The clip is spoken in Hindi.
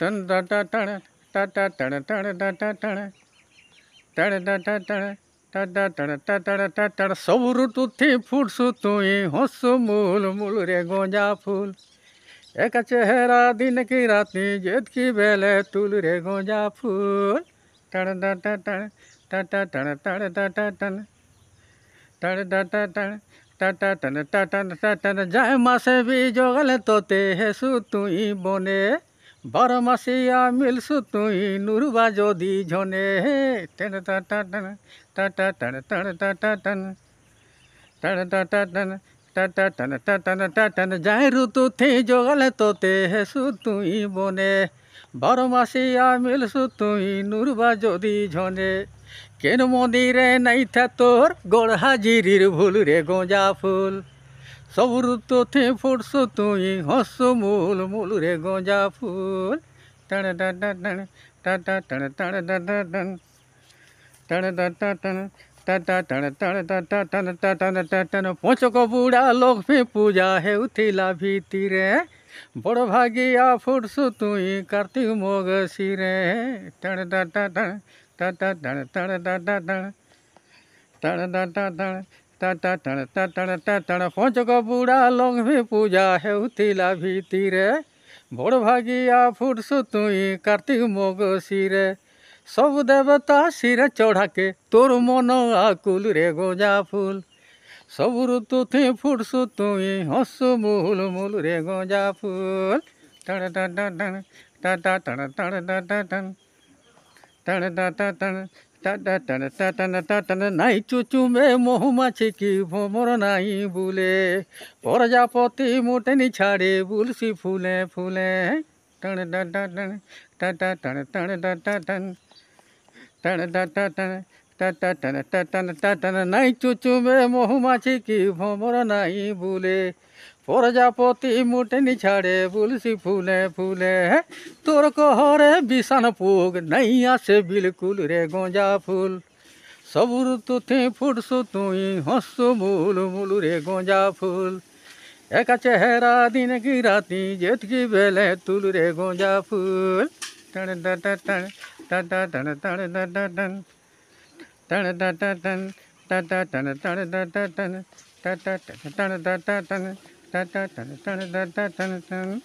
टन टा टा टण टा टा टण टण टा टा टण टण टा टा टण टा टा टण टा टण टा टण सब ऋतुथी फूटसु तुई हंसु मूल मूल रे गोंजा फूल एक चेहरा दिन की राती जेठ की बेले तुल रे गोंजा फूल टण टा टा टण टा टा टण टण टा टा टण टण टा टा टण टा टा टण टा टण टा टण जाय मासे भी जोगल तोते हेसु तुई बने बारमासिया मिलसु तुई नुरबा जोदी झने टण टा टा टण टा टा टण टण टा टा टण टण टा टा टण टा टा टण टा टण टा टण जाय ऋतु थी जोगल तोते हेसु तुई बने बारमासिया मिलसु तुई नुरबा जोदी झने केन मंदिरे नहीं था तोर गोड़ हाजिर भूल रे गोंजा फूल सब ऋतु थी फुटसु तुई हंसु मूल मूल रे गोंजा फूल टण टा टा टण टा टा टण टण टा टा टण टण टा टा टण टा टा टण टण टा टा टण टा टण टा टण पोचक बुढ़ा लोग भी पूजा है उथिला भीतिरे बड़ भागिया फुटसु तुई कार्तिक मोग सिरे टण टा टा टण टा टा टण टण टा टा टण टण टा टा टण टा टा टण टा टण टा टण पोचक बुढ़ा लोग भी पूजा है उथिला भीतिरे बड़ भागिया फुटसु तुई कार्तिक मोग सिरे सब देवता सिरे चढ़ा के तोर मन आकुल रे गोंजा फूल सब ऋतु थी फुटसु तुई हंसु मूल मूल रे गोंजा फूल टण टा टा टण टा टा टण टण टा टा टण टण टा टा टण टा टा टण टा टण टा टण नाई चुचु में महुमाछी की भोमर नाई बुले प्रजापति मोटनी छाड़े बुलसी फूले फूले टण टा टा टण टा टा टण टण टा टा टण टण टा टा टण टा टा टण टा टण टा टण नाई चुचु में महुमाछी की भोमर नाई बुले प्रजापति मोटनी छाड़े बुलसी फूले फूले तोर कहरे विषाण पोग नहीं आसे बिल्कुल रे गोंजा फूल सब ऋतु थी फुटसु तुई हंसु मूल मूल रे गोंजा फूल एक चेहरा दिन की राती जेठ की बेले तुल रे गोंजा फूल टण टा टा टण टा टा टण टण टा टा टण टण टा टा टण टा टा टण टण टा टा टण टा टा टण टा टा टण टा टा टण टण टा टा टण